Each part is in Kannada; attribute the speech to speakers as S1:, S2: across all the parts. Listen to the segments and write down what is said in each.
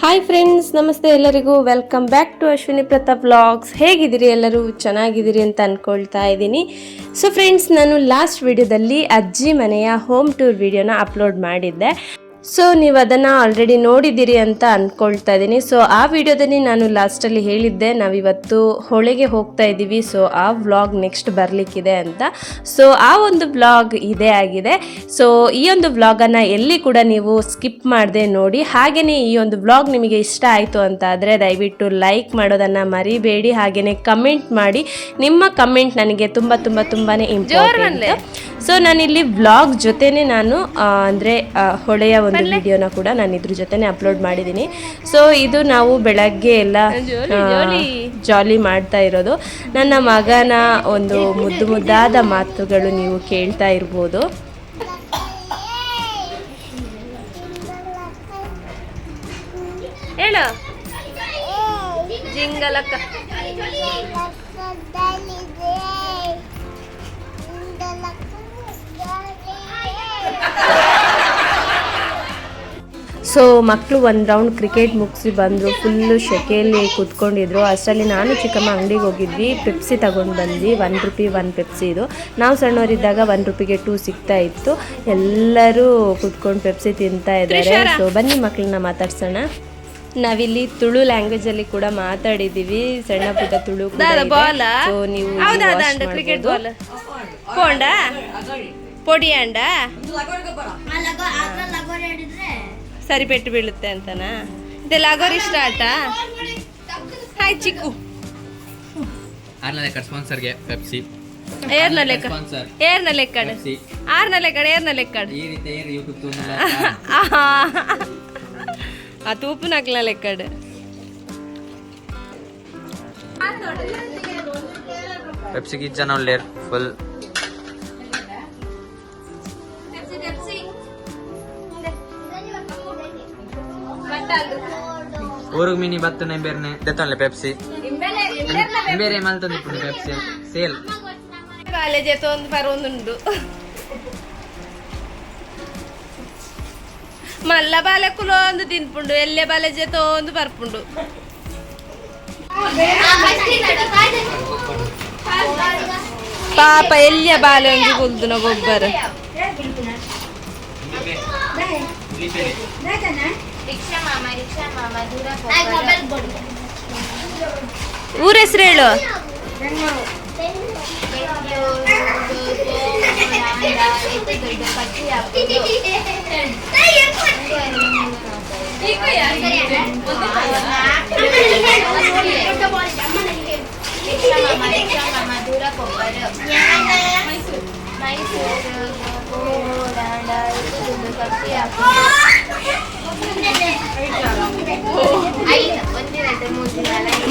S1: ಹಾಯ್ ಫ್ರೆಂಡ್ಸ್, ನಮಸ್ತೆ ಎಲ್ಲರಿಗೂ. Welcome back to Ashwini Pratap vlogs. ಹೇಗಿದ್ದೀರಿ? ಎಲ್ಲರೂ ಚೆನ್ನಾಗಿದ್ದೀರಿ ಅಂತ ಅಂದ್ಕೊಳ್ತಾ ಇದ್ದೀನಿ. ಸೊ ಫ್ರೆಂಡ್ಸ್, ನಾನು ಲಾಸ್ಟ್ ವಿಡಿಯೋದಲ್ಲಿ ಅಜ್ಜಿ ಮನೆಯ ಹೋಮ್ ಟೂರ್ ವಿಡಿಯೋನ ಅಪ್ಲೋಡ್ ಮಾಡಿದ್ದೆ. ಸೊ ನೀವು ಅದನ್ನು ಆಲ್ರೆಡಿ ನೋಡಿದ್ದೀರಿ ಅಂತ ಅಂದ್ಕೊಳ್ತಾ ಇದ್ದೀನಿ. ಸೊ ಆ ವಿಡಿಯೋದಲ್ಲಿ ನಾನು ಲಾಸ್ಟಲ್ಲಿ ಹೇಳಿದ್ದೆ ನಾವಿವತ್ತು ಹೊಳೆಗೆ ಹೋಗ್ತಾ ಇದ್ದೀವಿ. ಸೊ ಆ ವ್ಲಾಗ್ ನೆಕ್ಸ್ಟ್ ಬರಲಿಕ್ಕಿದೆ ಅಂತ. ಸೊ ಆ ಒಂದು ವ್ಲಾಗ್ ಇದೇ ಆಗಿದೆ. ಸೊ ಈ ಒಂದು ವ್ಲಾಗನ್ನು ಎಲ್ಲಿ ಕೂಡ ನೀವು ಸ್ಕಿಪ್ ಮಾಡದೆ ನೋಡಿ. ಹಾಗೆಯೇ ಈ ಒಂದು ವ್ಲಾಗ್ ನಿಮಗೆ ಇಷ್ಟ ಆಯಿತು ಅಂತ ಆದರೆ ದಯವಿಟ್ಟು ಲೈಕ್ ಮಾಡೋದನ್ನು ಮರಿಬೇಡಿ. ಹಾಗೆಯೇ ಕಮೆಂಟ್ ಮಾಡಿ. ನಿಮ್ಮ ಕಮೆಂಟ್ ನನಗೆ ತುಂಬಾ ಇಂಪಾರ್ಟೆಂಟ್. ಸೊ ನಾನಿಲ್ಲಿ ವ್ಲಾಗ್ ಜೊತೆನೇ ನಾನು ಅಂದರೆ ಹೊಳೆಯ ಒಂದು ವಿಡಿಯೋನ ಕೂಡ ನಾನು ಇದ್ರ ಜೊತೆನೆ ಅಪ್ಲೋಡ್ ಮಾಡಿದ್ದೀನಿ. ಸೊ ಇದು ನಾವು ಬೆಳಗ್ಗೆ ಎಲ್ಲ ಜಾಲಿ ಮಾಡ್ತಾ ಇರೋದು. ನನ್ನ ಮಗನ ಒಂದು ಮುದ್ದಾದ ಮಾತುಗಳು ನೀವು ಕೇಳ್ತಾ ಇರ್ಬೋದು. ಹೇಳ ಜಿಂಗಲಕ್ಕ. ಸೊ ಮಕ್ಕಳು ಒಂದು ರೌಂಡ್ ಕ್ರಿಕೆಟ್ ಮುಗಿಸಿ ಬಂದರು. ಫುಲ್ಲು ಶೆಕೆಯಲ್ಲಿ ಕೂತ್ಕೊಂಡಿದ್ರು. ಅಷ್ಟರಲ್ಲಿ ನಾನು ಚಿಕ್ಕಮ್ಮ ಅಂಗಡಿಗೆ ಹೋಗಿದ್ವಿ. ಪೆಪ್ಸಿ ತಗೊಂಡು ಬಂದ್ವಿ. ₹1 1 ಪೆಪ್ಸಿ. ಇದು ನಾವು ಸಣ್ಣವರಿದ್ದಾಗ ₹1ಗೆ 2 ಸಿಗ್ತಾ ಇತ್ತು. ಎಲ್ಲರೂ ಕೂತ್ಕೊಂಡು ಪೆಪ್ಸಿ ತಿಂತಾ ಇದ್ದಾರೆ. ಸೊ ಬನ್ನಿ ಮಕ್ಕಳನ್ನ ಮಾತಾಡ್ಸೋಣ. ನಾವಿಲ್ಲಿ ತುಳು ಲ್ಯಾಂಗ್ವೇಜಲ್ಲಿ ಕೂಡ ಮಾತಾಡಿದ್ದೀವಿ. ಸಣ್ಣ ಪುಟ್ಟ ತುಳು. ಸೊ ನೀವು ಕ್ರಿಕೆಟ್ ಬಾಲ್ ಪೋಂಡ ಪೊಡಿ ಅಂಡ ಸರಿ ಪೆಟ್ಟು ಬೀಳುತ್ತೆ ಅಂತನಾ? ಇದೆಲ್ಲ ಆಗೋರು ಇಷ್ಟ ಆಟ. ಹಾಯ್ ಚಿಕ್ಕು.
S2: ಸ್ಪಾನ್ಸರ್ಗೆ ಪೆಪ್ಸಿ.
S1: ಏರ್ನ ಲೆಕ್ಕಡ್ ಏರ್ನ ಲೆಕ್ಕಡ್ ಏರ್ನ ಲೆಕ್ಕಡ್ ಆ ತೂಪುನಕ್ಲ ಲೆಕ್ಕಡ್.
S2: ಪೆಪ್ಸಿಗೆ ಜನ ಒಳ್ಳೆ ಫುಲ್ ಊರಿಗೆ ಮಿನಿ ಬತ್ತನೆ ಬೇರ್ನೆ ದೆತ್ತೊಳ್ಳೆ ಪೆಪ್ಸಿ ಬೇರೆ ಮಲ್ತಂದಿಪ್ಪುಂಡು ಪೆಪ್ಸಿ ಸೇಲ್
S1: ಕಾಲೇಜ್ ಒಂದು ಬರೋದುಂಡು. ಮಲ್ಲ ಬಾಲೆಕ್ಕುಲು ಒಂದು ತಿನ್ಪುಂಡು. ಎಲ್ಲೆ ಬಾಲೆ ಜೊತೆ ಒಂದು ಬರ್ಪುಂಡು. ಪಾಪ ಎಲ್ಲಿಯ ಬಾಲೆ ಒಂದು ಕುಲ್ದುನ ಗೊಬ್ಬರ. ಊರ ಹೆಸರು ಹೇಳು.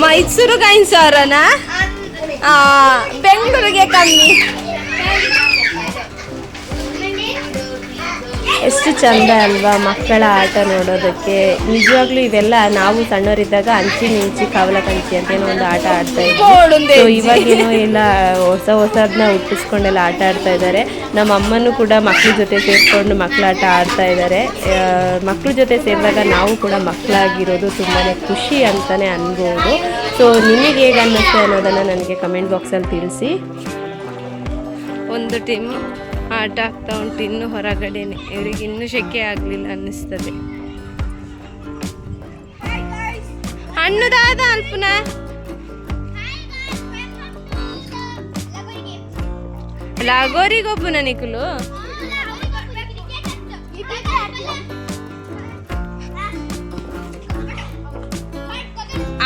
S1: ಮೈಸೂರು ಗೈನ್ಸವರನಾ? ಬೆಂಗಳೂರಿಗೆ ಕಮ್ಮಿ. ಎಷ್ಟು ಚಂದ ಅಲ್ವಾ ಮಕ್ಕಳ ಆಟ ನೋಡೋದಕ್ಕೆ. ನಿಜವಾಗ್ಲೂ ಇವೆಲ್ಲ ನಾವು ಸಣ್ಣವರಿದ್ದಾಗ ಅಂಚಿ ಮಿಂಚಿ ಕವಲ ಕಂಚಿ ಅಂತ ಏನೋ ಒಂದು ಆಟ ಆಡ್ತಾ ಇದ್ವಿ. ಇವಾಗೇನೋ ಎಲ್ಲ ಹೊಸದನ್ನ ಹುಟ್ಟಿಸ್ಕೊಂಡೆಲ್ಲ ಆಟ ಆಡ್ತಾ ಇದ್ದಾರೆ. ನಮ್ಮ ಅಮ್ಮನೂ ಕೂಡ ಮಕ್ಳ ಜೊತೆ ಸೇರಿಕೊಂಡು ಮಕ್ಕಳಾಟ ಆಡ್ತಾ ಇದ್ದಾರೆ. ಮಕ್ಳ ಜೊತೆ ಸೇರಿದಾಗ ನಾವು ಕೂಡ ಮಕ್ಕಳಾಗಿರೋದು ತುಂಬಾ ಖುಷಿ ಅಂತಲೇ ಅನ್ಬೋದು. ಸೊ ನಿಮಗೆ ಹೇಗೆ ಅನ್ನಿಸ್ತೆ ಅನ್ನೋದನ್ನು ನನಗೆ ಕಮೆಂಟ್ ಬಾಕ್ಸಲ್ಲಿ ತಿಳಿಸಿ. ಒಂದು ಟೀಮ್ ಆಟ ಆಗ್ತಾ ಉಂಟು ಇನ್ನು ಹೊರಗಡೆನೆ. ಇವರಿಗೆ ಇನ್ನೂ ಶೆಕೆ ಆಗಲಿಲ್ಲ ಅನ್ನಿಸ್ತದೆ. ಹಣ್ಣುದಾದ ಅಲ್ಪನ ಲಾಗೋರಿಗೊಬ್ಬನ ನಿಕುಲು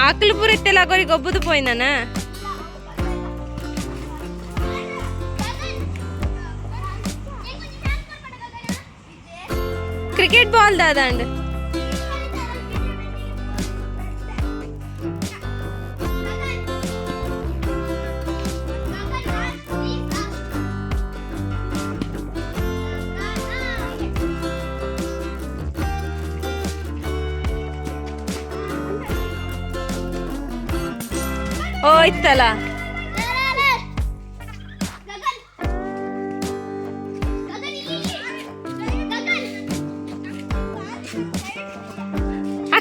S1: ಆಕಲು ಪೂರೈತೆ ಲಾಗೋರಿಗೊಬ್ಬದು ಪೋಯ್ನಾನ. క్రికెట్ బాల్ దాదండి. ఓ ఇత్తలా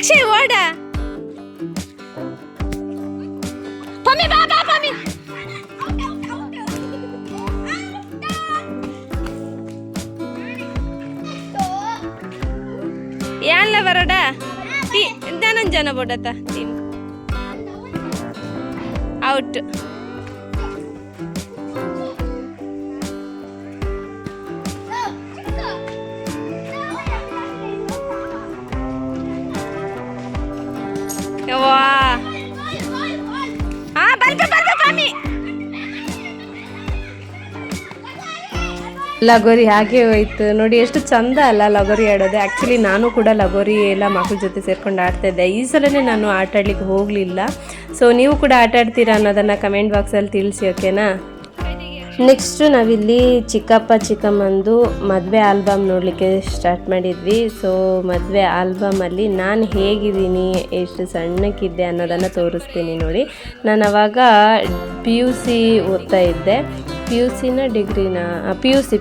S1: ಅಕ್ಷಯ್ ಓಡ ಪಮ್ಮಿ ಬಾ ಬಾ ಪಮ್ಮಿ ಯಾನ್ಲ ಬರೋಡ ಧನಂಜನ ಬೋಡತ್ತ ಟೀಮ್ ಔಟ್ ವಾ ಹಾ ಬಂತು ಬಂತು ಪಮ್ಮಿ ಲಗೋರಿ ಹಾಗೆ ಹೋಯ್ತು ನೋಡಿ, ಎಷ್ಟು ಚಂದ ಅಲ್ಲ ಲಗೋರಿ ಆಡೋದು. ಆ್ಯಕ್ಚುಲಿ ನಾನು ಕೂಡ ಲಗೋರಿ ಎಲ್ಲ ಮಕ್ಕಳ ಜೊತೆ ಸೇರ್ಕೊಂಡು ಆಡ್ತಾ ಇದ್ದೆ. ಈ ಸಲನೇ ನಾನು ಆಟ ಆಡ್ಲಿಕ್ಕೆ ಹೋಗಲಿಲ್ಲ. ಸೊ ನೀವು ಕೂಡ ಆಟ ಆಡ್ತೀರಾ ಅನ್ನೋದನ್ನು ಕಮೆಂಟ್ ಬಾಕ್ಸಲ್ಲಿ ತಿಳಿಸಿ, ಓಕೆನಾ. ನೆಕ್ಸ್ಟು ನಾವಿಲ್ಲಿ ಚಿಕ್ಕಪ್ಪ ಚಿಕ್ಕಮ್ಮಂದು ಮದುವೆ ಆಲ್ಬಮ್ ನೋಡಲಿಕ್ಕೆ ಸ್ಟಾರ್ಟ್ ಮಾಡಿದ್ವಿ. ಸೊ ಮದುವೆ ಆಲ್ಬಮಲ್ಲಿ ನಾನು ಹೇಗಿದ್ದೀನಿ, ಎಷ್ಟು ಸಣ್ಣಕ್ಕಿದ್ದೆ ಅನ್ನೋದನ್ನು ತೋರಿಸ್ತೀನಿ ನೋಡಿ. ನಾನು ಅವಾಗ PUC ಓದ್ತಾ ಇದ್ದೆ. PUCನ ಡಿಗ್ರಿನ PUC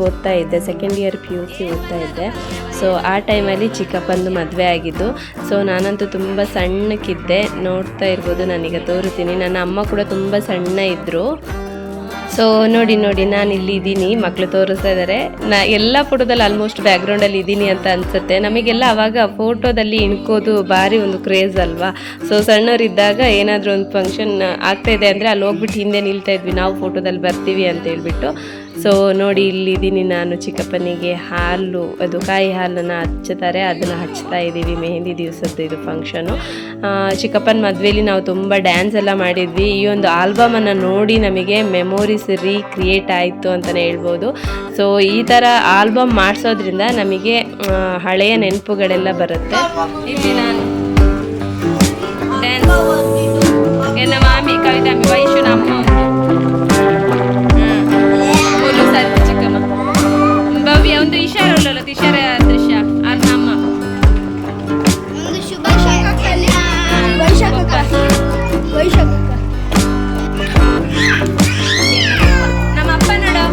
S1: ಓದ್ತಾ ಇದ್ದೆ, ಸೆಕೆಂಡ್ ಇಯರ್ PUC ಓದ್ತಾ ಇದ್ದೆ. ಸೊ ಆ ಟೈಮಲ್ಲಿ ಚಿಕ್ಕಪ್ಪಂದು ಮದುವೆ ಆಗಿದ್ದು. ಸೊ ನಾನಂತೂ ತುಂಬ ಸಣ್ಣಕ್ಕಿದ್ದೆ, ನೋಡ್ತಾ ಇರ್ಬೋದು, ನಾನೀಗ ತೋರಿಸ್ತೀನಿ. ನನ್ನ ಅಮ್ಮ ಕೂಡ ತುಂಬ ಸಣ್ಣ ಇದ್ದರು. ಸೊ ನೋಡಿ ನಾನು ಇಲ್ಲಿ ಇದ್ದೀನಿ, ಮಕ್ಕಳು ತೋರಿಸ್ತಾ ಇದ್ದಾರೆ. ಎಲ್ಲ ಫೋಟೋದಲ್ಲಿ ಆಲ್ಮೋಸ್ಟ್ ಬ್ಯಾಕ್ಗ್ರೌಂಡಲ್ಲಿ ಇದ್ದೀನಿ ಅಂತ ಅನಿಸುತ್ತೆ. ನಮಗೆಲ್ಲ ಅವಾಗ ಫೋಟೋದಲ್ಲಿ ಇಣ್ಕೋದು ಭಾರಿ ಒಂದು ಕ್ರೇಜ್ ಅಲ್ವಾ. ಸೊ ಸಣ್ಣವರಿದ್ದಾಗ ಏನಾದರೂ ಒಂದು ಫಂಕ್ಷನ್ ಆಗ್ತಾಯಿದೆ ಅಂದರೆ ಅಲ್ಲಿ ಹೋಗ್ಬಿಟ್ಟು ಹಿಂದೆ ನಿಲ್ತಾ ಇದ್ವಿ, ನಾವು ಫೋಟೋದಲ್ಲಿ ಬರ್ತೀವಿ ಅಂತ ಹೇಳ್ಬಿಟ್ಟು. ಸೊ ನೋಡಿ ಇಲ್ಲಿದ್ದೀನಿ ನಾನು. ಚಿಕ್ಕಪ್ಪನಿಗೆ ಹಾಲು, ಅದು ಕಾಯಿ ಹಾಲನ್ನು ಹಚ್ಚುತ್ತಾರೆ, ಅದನ್ನು ಹಚ್ತಾ ಇದ್ದೀವಿ. ಮೆಹಂದಿ ದಿವಸದ್ದು ಇದು ಫಂಕ್ಷನು. ಚಿಕ್ಕಪ್ಪನ ಮದುವೆಯಲ್ಲಿ ನಾವು ತುಂಬ ಡ್ಯಾನ್ಸ್ ಎಲ್ಲ ಮಾಡಿದ್ವಿ. ಈ ಒಂದು ಆಲ್ಬಮನ್ನು ನೋಡಿ ನಮಗೆ ಮೆಮೊರೀಸ್ ರೀಕ್ರಿಯೇಟ್ ಆಯಿತು ಅಂತಲೇ ಹೇಳ್ಬೋದು. ಸೊ ಈ ಥರ ಆಲ್ಬಮ್ ಮಾಡಿಸೋದ್ರಿಂದ ನಮಗೆ ಹಳೆಯ ನೆನಪುಗಳೆಲ್ಲ ಬರುತ್ತೆ. ಇಲ್ಲಿ ನಾನು ಡ್ಯಾನ್ಸ್ ನನ್ನ ಮಾಮಿ ಕವಿತಾಮಿ ವೈಶು ನಮ್ಮ ಚಿಕ್ಕಮ್ಮ ಭವ್ಯ ಒಂದು ಇಶಾರ ಉಳ್ಳಲ್ಲ ಇಶಾರ ದೃಶ್ಯ ಅದು ನಮ್ಮ ನಮ್ಮ ಅಪ್ಪ ನೋಡು.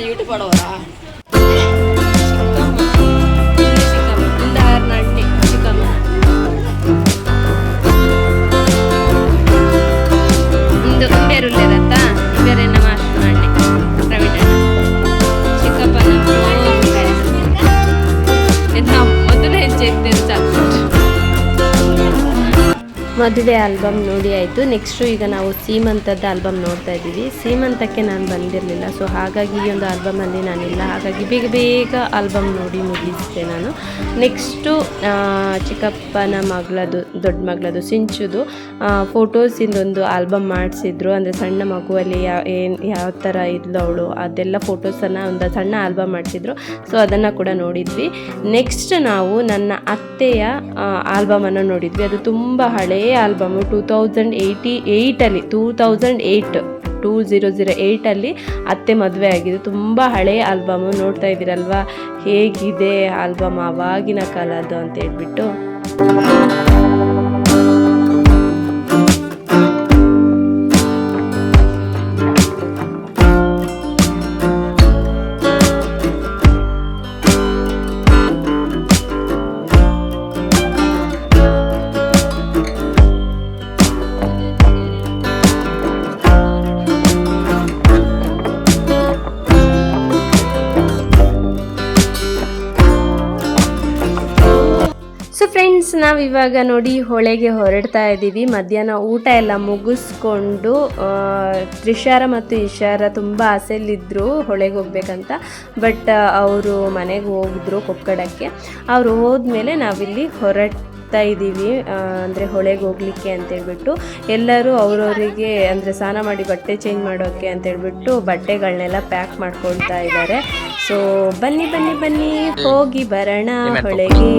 S1: ಯೂಟ್ಯೂಬ್ ಮಾಡೋರಾ ಮದುವೆ ಆಲ್ಬಮ್ ನೋಡಿ ಆಯಿತು. ನೆಕ್ಸ್ಟು ಈಗ ನಾವು ಸೀಮಂತದ ಆಲ್ಬಮ್ ನೋಡ್ತಾ ಇದ್ದೀವಿ. ಸೀಮಂತಕ್ಕೆ ನಾನು ಬಂದಿರಲಿಲ್ಲ, ಸೊ ಹಾಗಾಗಿ ಈ ಒಂದು ಆಲ್ಬಮಲ್ಲಿ ನಾನಿಲ್ಲ. ಹಾಗಾಗಿ ಬೇಗ ಆಲ್ಬಮ್ ನೋಡಿ ಮುಗಿಸಿದೆ ನಾನು. ನೆಕ್ಸ್ಟು ಚಿಕ್ಕಪ್ಪನ ಮಗಳದು, ದೊಡ್ಡ ಮಗಳದು ಸಿಂಚುದು ಫೋಟೋಸಿಂದೊಂದು ಆಲ್ಬಮ್ ಮಾಡಿಸಿದ್ರು. ಅಂದರೆ ಸಣ್ಣ ಮಗುವಲ್ಲಿ ಯಾವ ಥರ ಇದ್ಲು ಅವಳು, ಅದೆಲ್ಲ ಫೋಟೋಸನ್ನು ಒಂದು ಸಣ್ಣ ಆಲ್ಬಮ್ ಮಾಡಿಸಿದ್ರು. ಸೊ ಅದನ್ನು ಕೂಡ ನೋಡಿದ್ವಿ. ನೆಕ್ಸ್ಟ್ ನಾವು ನನ್ನ ಅತ್ತೆಯ ಆಲ್ಬಮನ್ನು ನೋಡಿದ್ವಿ. ಅದು ತುಂಬ ಹಳೆಯ ಆಲ್ಬಮು, 2008 ಅತ್ತೆ ಮದುವೆ ಆಗಿದೆ. ತುಂಬ ಹಳೆಯ ಆಲ್ಬಮು. ನೋಡ್ತಾ ಇದ್ದೀರಲ್ವಾ ಹೇಗಿದೆ ಆಲ್ಬಮ್ ಆವಾಗಿನ ಕಾಲದ್ದು ಅಂತ ಹೇಳ್ಬಿಟ್ಟು. ಸೊ ಫ್ರೆಂಡ್ಸ್, ನಾವಿವಾಗ ನೋಡಿ ಹೊಳೆಗೆ ಹೊರಡ್ತಾ ಇದ್ದೀವಿ. ಮಧ್ಯಾಹ್ನ ಊಟ ಎಲ್ಲ ಮುಗಿಸ್ಕೊಂಡು ತ್ರಿಷಾರ ಮತ್ತು ಇಶಾರ ತುಂಬ ಆಸೆಯಲ್ಲಿದ್ದರು ಹೊಳೆಗೆ ಹೋಗ್ಬೇಕಂತ. ಬಟ್ ಅವರು ಮನೆಗೆ ಹೋಗಿದ್ರು ಕೊಕ್ಕಡಕ್ಕೆ. ಅವರು ಹೋದ್ಮೇಲೆ ನಾವಿಲ್ಲಿ ಹೊರಡ್ತಾ ಇದ್ದೀವಿ, ಅಂದರೆ ಹೊಳೆಗೆ ಹೋಗ್ಲಿಕ್ಕೆ ಅಂತೇಳ್ಬಿಟ್ಟು. ಎಲ್ಲರೂ ಅವರವರಿಗೆ ಅಂದರೆ ಸ್ನಾನ ಮಾಡಿ ಬಟ್ಟೆ ಚೇಂಜ್ ಮಾಡೋಕ್ಕೆ ಅಂತೇಳ್ಬಿಟ್ಟು ಬಟ್ಟೆಗಳನ್ನೆಲ್ಲ ಪ್ಯಾಕ್ ಮಾಡ್ಕೊಳ್ತಾ ಇದ್ದಾರೆ. ಸೊ ಬನ್ನಿ ಹೋಗಿ ಬರೋಣ ಹೊಳೆಗೆ.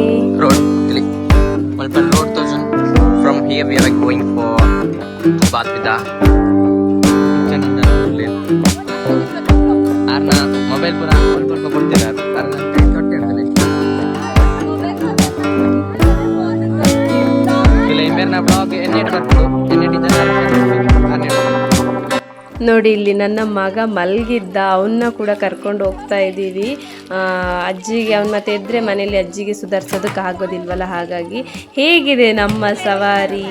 S2: From here we are going for Batpida. Arna mobile pura all pura ಕೊಡ್ತೀರಾ? Arna ಕೈ ತೊಟ್ಟೆ ಅಂತಲೇ ಬೇರೆ ಬ್ಲಾಗ್ ಎನ್ನೆಟ್ ಬರ್ತದೆ ಎನ್ನೆಟ್ ಜನ
S1: ನೋಡಿ ಇಲ್ಲಿ ನನ್ನ ಮಗ ಮಲಗಿದ್ದ, ಅವನ್ನ ಕೂಡ ಕರ್ಕೊಂಡು ಹೋಗ್ತಾ ಇದ್ದೀವಿ ಅಜ್ಜಿಗೆ. ಅವ್ನು ಮತ್ತೆ ಎದ್ರೆ ಮನೇಲಿ ಅಜ್ಜಿಗೆ ಸುಧಾರಿಸೋದಕ್ಕೆ ಆಗೋದಿಲ್ವಲ್ಲ, ಹಾಗಾಗಿ ಹೇಗಿದೆ ನಮ್ಮ ಸವಾರಿ.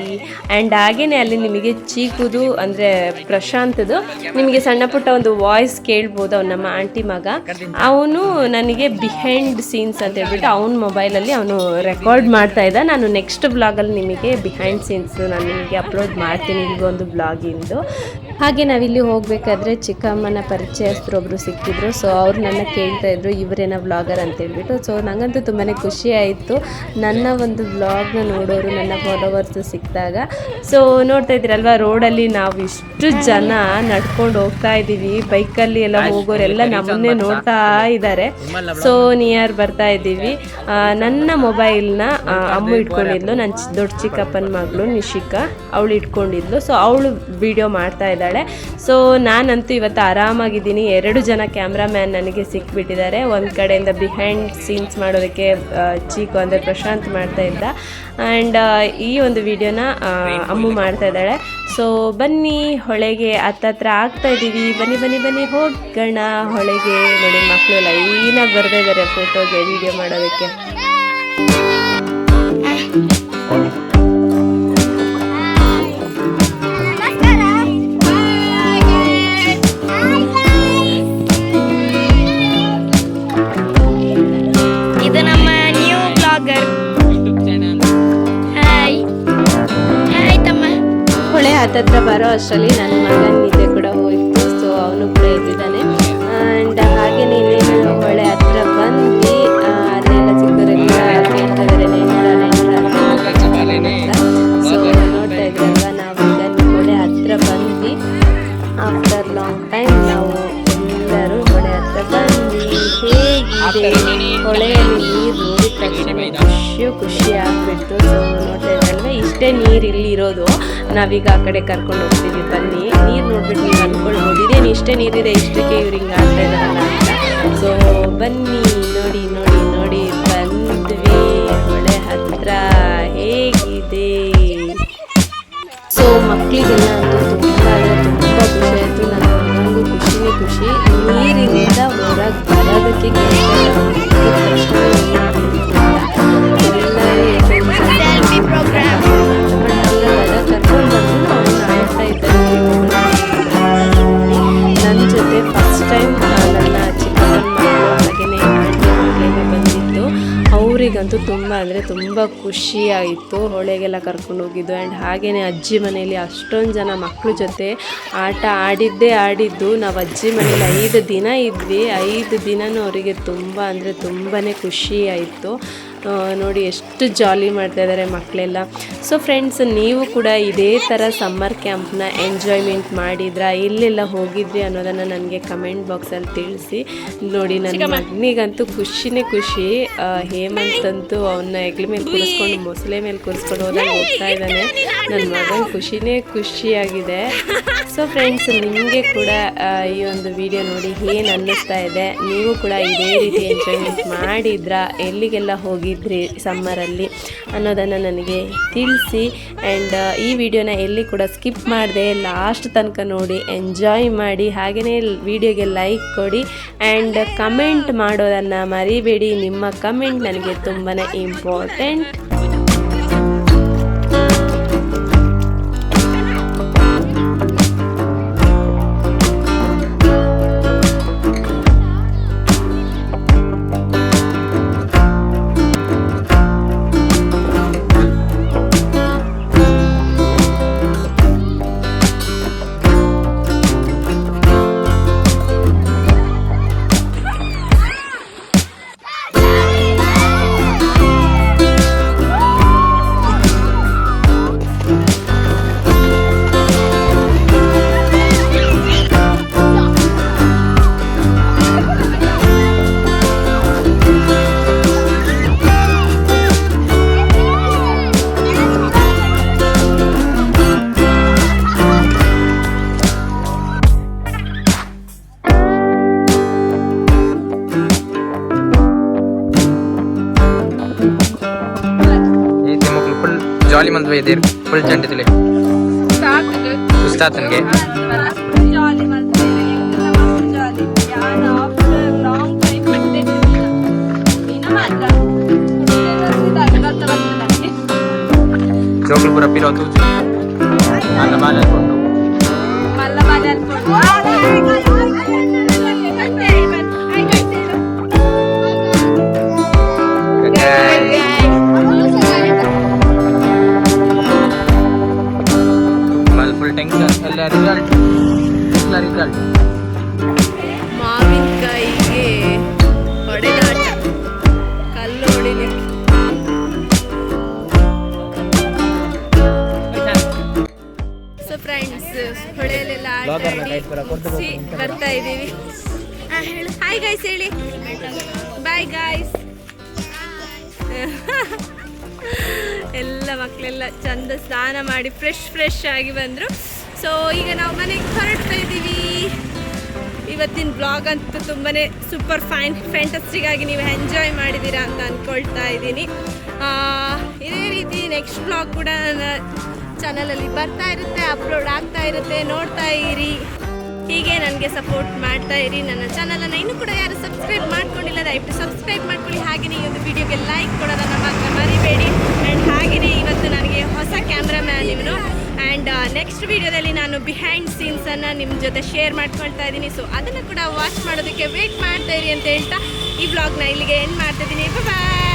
S1: ಆ್ಯಂಡ್ ಹಾಗೆಯೇ ಅಲ್ಲಿ ನಿಮಗೆ ಚೀಕುದು ಅಂದರೆ ಪ್ರಶಾಂತ್ದು ನಿಮಗೆ ಸಣ್ಣ ಪುಟ್ಟ ಒಂದು ವಾಯ್ಸ್ ಕೇಳ್ಬೋದು. ಅವ್ನು ನಮ್ಮ ಆಂಟಿ ಮಗ, ಅವನು ನನಗೆ ಬಿಹೈಂಡ್ ಸೀನ್ಸ್ ಅಂತ ಹೇಳ್ಬಿಟ್ಟು ಅವನ ಮೊಬೈಲಲ್ಲಿ ಅವನು ರೆಕಾರ್ಡ್ ಮಾಡ್ತಾ ಇದ್ದ. ನಾನು ನೆಕ್ಸ್ಟ್ ಬ್ಲಾಗಲ್ಲಿ ನಿಮಗೆ ಬಿಹೈಂಡ್ ಸೀನ್ಸ್ ನಾನು ನಿಮಗೆ ಅಪ್ಲೋಡ್ ಮಾಡ್ತೀನಿ ಇಲ್ಲೊಂದು ಬ್ಲಾಗಿಂದು. ಹಾಗೆ ನಾವಿಲ್ಲಿ ಹೋಗಬೇಕಾದ್ರೆ ಚಿಕ್ಕಮ್ಮನ ಪರಿಚಯಸ್ಥರೊಬ್ಬರು ಸಿಕ್ಕಿದ್ರು. ಸೊ ಅವ್ರು ನನ್ನ ಕೇಳ್ತಾ ಇದ್ರು ಇವರೇನ ವ್ಲಾಗರ್ ಅಂತ ಹೇಳ್ಬಿಟ್ಟು. ಸೊ ನನಗಂತೂ ತುಂಬಾ ಖುಷಿ ಆಯಿತು ನನ್ನ ಒಂದು ವ್ಲಾಗ್ನ ನೋಡೋರು, ನನ್ನ ಫಾಲೋವರ್ಸು ಸಿಕ್ಕಿದಾಗ. ಸೊ ನೋಡ್ತಾ ಇದ್ದೀರಲ್ವ, ರೋಡಲ್ಲಿ ನಾವು ಇಷ್ಟು ಜನ ನಡ್ಕೊಂಡು ಹೋಗ್ತಾ ಇದ್ದೀವಿ. ಬೈಕಲ್ಲಿ ಎಲ್ಲ ಹೋಗೋರೆಲ್ಲ ನಮ್ಮನ್ನೇ ನೋಡ್ತಾ ಇದ್ದಾರೆ. ಸೊ ನಿಯರ್ ಬರ್ತಾ ಇದ್ದೀವಿ. ನನ್ನ ಮೊಬೈಲ್ನ ಅಮ್ಮ ಇಟ್ಕೊಂಡಿದ್ಲು, ನನ್ನ ದೊಡ್ಡ ಚಿಕ್ಕಪ್ಪನ ಮಗಳು ನಿಶಿಕಾ, ಅವಳು ಇಟ್ಕೊಂಡಿದ್ಲು. ಸೊ ಅವಳು ವಿಡಿಯೋ ಮಾಡ್ತಾ ಇದ್ದಾಳೆ. ಸೊ ನಾನಂತೂ ಇವತ್ತು ಆರಾಮಾಗಿದ್ದೀನಿ. 2 ಜನ ಕ್ಯಾಮ್ರಾಮ್ಯಾನ್ ನನಗೆ ಸಿಕ್ಬಿಟ್ಟಿದ್ದಾರೆ. ಒಂದು ಕಡೆಯಿಂದ ಬಿಹೈಂಡ್ ಸೀನ್ಸ್ ಮಾಡೋದಕ್ಕೆ ಚೀಕು ಅಂದರೆ ಪ್ರಶಾಂತ್ ಮಾಡ್ತಾ ಇದ್ದ, ಆ್ಯಂಡ್ ಈ ಒಂದು ವಿಡಿಯೋನ ಅಮ್ಮು ಮಾಡ್ತಾ ಇದ್ದಾಳೆ. ಸೊ ಬನ್ನಿ, ಹೊಳೆಗೆ ಹತ್ತತ್ರ ಆಗ್ತಾ ಇದ್ದೀವಿ. ಬನ್ನಿ ಬನ್ನಿ ಬನ್ನಿ ಹೋಗೋಣ ಹೊಳೆಗೆ. ನೋಡಿ ಮಕ್ಕಳು ಲೈನಾಗಿ ಬರ್ತಾ ಇದ್ದಾರೆ ಫೋಟೋಗೆ, ವಿಡಿಯೋ ಮಾಡೋದಕ್ಕೆ.
S3: ಇದು ನಮ್ಮ ನ್ಯೂ ಬ್ಲಾಗರ್. ಹಾಯ್ ಹಾಯ್ ತಮ್ಮ.
S1: ಹೊಳೆ ಹತ್ತತ್ರ ಬರೋ ಅಷ್ಟರಲ್ಲಿ ನನ್ನ ಮಗನ ನಿದ್ದೆ ಕೂಡ ಹೋಯಿತು. ಸೊ ಅವನು ಕೂಡ ಎದ್ದಿದ್ದಾನೆ. ಆ್ಯಂಡ್ ಹಾಗೆ ನೀನೇನು ಹೊಳೆ ಹತ್ರ ಬಂದು ಅಲ್ಲೆಲ್ಲ ಚಿಕ್ಕವರೆಲ್ಲ ಕೇಳ್ತಿದ್ದಾರೆ ಸೊ ನೋಡ್ತಾ ಇದ್ರಲ್ವ, ನಾವೀಗ ಹೊಳೆ ಹತ್ರ ಬಂದು ಆಫ್ಟರ್ ಲಾಂಗ್ ಟೈಮ್ ನಾವು ಎಲ್ಲರೂ ಹೊಳೆ ಹತ್ರ ಬಂದು ಹೇಗಿದೆ ಹೊಳೆಯಲ್ಲಿ ನೀರು ನೋಡಿದ ತಕ್ಷಣ ಖುಷಿ ಆಗ್ಬಿಟ್ಟು. ಸೊ ನೋಡ್ತಾ ಇದ್ರಲ್ವ, ಇಷ್ಟೇ ನೀರು ಇಲ್ಲಿ ಇರೋದು. ನಾವೀಗ ಆ ಕಡೆ ಕರ್ಕೊಂಡು ಹೋಗ್ತೀವಿ. ಬನ್ನಿ, ನೀರು ನೋಡ್ಬಿಟ್ಟು ನೀವು ಅಂದ್ಕೊಳ್ಬೋದು ಇದೇನು ಇಷ್ಟೇ ನೀರಿದೆ, ಇಷ್ಟಕ್ಕೆ ಇವ್ರು ಹಿಂಗೆ ಆಡ್ತಾ ಇದ್ದಾರಲ್ಲ ಅಂತ. ಸೊ ಬನ್ನಿ, ನೋಡಿ ನೋಡಿ ನೋಡಿ ಬಂದ್ವಿ ಹೊಳೆ ಹತ್ರ. ಹೇಗಿದೆ? ಸೊ ಮಕ್ಕಳಿಗೆಲ್ಲ ಅಂತೂ ತುಂಬ ಅಂದರೆ ತುಂಬ ಖುಷಿ ಆಯಿತು. ನನ್ನ ಮಗನಿಗೂ ಖುಷಿನೇ ಖುಷಿ. ನೀರಿನಿಂದ ಹೊರಗೆ ಬರೋದಕ್ಕೆ ನನ್ನ ಜೊತೆ ಫಸ್ಟ್ ಟೈಮ್ ನನ್ನ ಚಿಕ್ಕಪ್ಪನ ಮಗಳು ಹಾಗೆಯೇ ಆಂಟಿ ಮಗಳಿಗೆ ಬಂದಿತ್ತು. ಅವರಿಗಂತೂ ತುಂಬ ಅಂದರೆ ತುಂಬ ಖುಷಿ ಆಯಿತು ಹೊಳೆಗೆಲ್ಲ ಕರ್ಕೊಂಡು ಹೋಗಿದ್ದು. ಆ್ಯಂಡ್ ಹಾಗೆಯೇ ಅಜ್ಜಿ ಮನೆಯಲ್ಲಿ ಅಷ್ಟೊಂದು ಜನ ಮಕ್ಕಳ ಜೊತೆ ಆಟ ಆಡಿದ್ದು. ನಾವು ಅಜ್ಜಿ ಮನೇಲಿ 5 ದಿನ ಇದ್ವಿ. 5 ದಿನವೂ ಅವರಿಗೆ ತುಂಬ ಅಂದರೆ ತುಂಬಾ ಖುಷಿ ಆಯಿತು. ನೋಡಿ ಎಷ್ಟು ಜಾಲಿ ಮಾಡ್ತಾ ಇದ್ದಾರೆ ಮಕ್ಕಳೆಲ್ಲ. ಸೊ ಫ್ರೆಂಡ್ಸ್, ನೀವು ಕೂಡ ಇದೇ ಥರ ಸಮ್ಮರ್ ಕ್ಯಾಂಪ್ನ ಎಂಜಾಯ್ಮೆಂಟ್ ಮಾಡಿದ್ರಾ, ಎಲ್ಲೆಲ್ಲ ಹೋಗಿದ್ರಿ ಅನ್ನೋದನ್ನು ನನಗೆ ಕಮೆಂಟ್ ಬಾಕ್ಸಲ್ಲಿ ತಿಳಿಸಿ. ನೋಡಿ ನನ್ನ ಮಗನಿಗಂತೂ ಖುಷಿನೇ ಖುಷಿ. ಹೇಮಂತ್ ಅಂತೂ ಅವನ್ನ ಹೆಗ್ಲ ಮೇಲೆ ಕೂರಿಸ್ಕೊಂಡು ಮೊಸಳೆ ಮೇಲೆ ಕೂರಿಸ್ಕೊಂಡು ಹೋದಾಗ ಹೋಗ್ತಾ ಇದ್ದಾನೆ. ನನ್ನ ಮಗನ ಖುಷಿನೇ ಖುಷಿಯಾಗಿದೆ. ಸೊ ಫ್ರೆಂಡ್ಸ್, ನಿಮಗೆ ಕೂಡ ಈ ಒಂದು ವಿಡಿಯೋ ನೋಡಿ ಏನು ಅನ್ನಿಸ್ತಾ ಇದೆ? ನೀವು ಕೂಡ ಇದೇ ರೀತಿ ಎಂಜಾಯ್ಮೆಂಟ್ ಮಾಡಿದ್ರಾ, ಎಲ್ಲಿಗೆಲ್ಲ ಹೋಗಿದ್ರಿ ಸಮ್ಮರಲ್ಲಿ ಅನ್ನೋದನ್ನು ನನಗೆ ತಿಳಿಸಿ. ಆ್ಯಂಡ್ ಈ ವಿಡಿಯೋನ ಎಲ್ಲಿ ಕೂಡ ಸ್ಕಿಪ್ ಮಾಡಿದೆ, ಲಾಸ್ಟ್ ತನಕ ನೋಡಿ ಎಂಜಾಯ್ ಮಾಡಿ. ಹಾಗೆಯೇ ವಿಡಿಯೋಗೆ ಲೈಕ್ ಕೊಡಿ ಆ್ಯಂಡ್ ಕಮೆಂಟ್ ಮಾಡೋದನ್ನು ಮರಿಬೇಡಿ. ನಿಮ್ಮ ಕಮೆಂಟ್ ನನಗೆ ತುಂಬಾ ಇಂಪಾರ್ಟೆಂಟ್.
S2: ಜಾಲಿ ಮಂತ್ ಇದ್ದೀರಿ ಫುಲ್ ಚಂಡಿ ತುಳಿ ಉಸ್ತಾತನ್ಗೆ ಜೋಗುಲ್ ಪೂರ ಪಿರೋತು ಅಲ್ಲ ಬಾಲ್ಕೊಂಡು ಫುಲ್ ಟೆನ್ಷನ್ ಎಲ್ಲ ರಿಸಲ್ಟ್
S1: ಮಾವಿನಕಾಯಿಗೆ ಹೊಡೆದಾಟ ಕಲ್ಲು ಹೊಡಿಲಿಕ್ಕೆ. ಸೊ ಫ್ರೆಂಡ್ಸ್ ಹೊಳೆಯಲ್ಲೆಲ್ಲ ಆಟ ಆಡಿ ಮುಗ್ಸಿ ಬರ್ತಾ ಇದ್ದೀವಿ. ಹಾಯ್ ಗಾಯ್ಸ್ ಹೇಳಿ, ಬಾಯ್ ಗಾಯ್ಸ್. ಎಲ್ಲ ಮಕ್ಕಳೆಲ್ಲ ಚಂದ ಸ್ನಾನ ಮಾಡಿ ಫ್ರೆಶ್ ಆಗಿ ಬಂದರು. ಸೊ ಈಗ ನಾವು ಮನೆಗೆ ಹೊರಡ್ತಾ ಇದ್ದೀವಿ. ಇವತ್ತಿನ ಬ್ಲಾಗ್ ಅಂತೂ ತುಂಬಾ ಸೂಪರ್ ಫ್ಯಾಂಟಸ್ಟಿಕ್ ಆಗಿ ನೀವು ಎಂಜಾಯ್ ಮಾಡಿದ್ದೀರಾ ಅಂತ ಅಂದ್ಕೊಳ್ತಾ ಇದ್ದೀನಿ. ಇದೇ ರೀತಿ ನೆಕ್ಸ್ಟ್ ಬ್ಲಾಗ್ ಕೂಡ ನನ್ನ ಚಾನಲಲ್ಲಿ ಬರ್ತಾ ಇರುತ್ತೆ, ಅಪ್ಲೋಡ್ ಆಗ್ತಾ ಇರುತ್ತೆ, ನೋಡ್ತಾ ಇರಿ. ಹೀಗೆ ನನಗೆ ಸಪೋರ್ಟ್ ಮಾಡ್ತಾ ಇರಿ. ನನ್ನ ಚಾನಲನ್ನು ಇನ್ನೂ ಕೂಡ ಯಾರು ಸಬ್ಸ್ಕ್ರೈಬ್ ಮಾಡ್ಕೊಂಡಿಲ್ಲ ದಯವಿಟ್ಟು ಸಬ್ಸ್ಕ್ರೈಬ್ ಮಾಡ್ಕೊಳ್ಳಿ. ಹಾಗೆಯೇ ಈ ಒಂದು ವಿಡಿಯೋಗೆ ಲೈಕ್ ಕೊಡೋದನ್ನು ಮಾತ್ರ ಮರಿಬೇಡಿ. ಆ್ಯಂಡ್ ಹಾಗೆಯೇ ಇವತ್ತು ನನಗೆ ಹೊಸ ಕ್ಯಾಮ್ರಾಮ್ಯಾನ್ ಇವನು. ಆ್ಯಂಡ್ ನೆಕ್ಸ್ಟ್ ವಿಡಿಯೋದಲ್ಲಿ ನಾನು ಬಿಹೈಂಡ್ ಸೀನ್ಸನ್ನು ನಿಮ್ಮ ಜೊತೆ ಶೇರ್ ಮಾಡ್ಕೊಳ್ತಾ ಇದ್ದೀನಿ. ಸೊ ಅದನ್ನು ಕೂಡ ವಾಚ್ ಮಾಡೋದಕ್ಕೆ ವೇಟ್ ಮಾಡ್ತಾ ಇರಿ ಅಂತ ಹೇಳ್ತಾ ಈ ವ್ಲಾಗ್ನ ಇಲ್ಲಿಗೆ ಎಂಡ್ ಮಾಡ್ತಾ ಇದ್ದೀನಿ. ಬಾಯ್.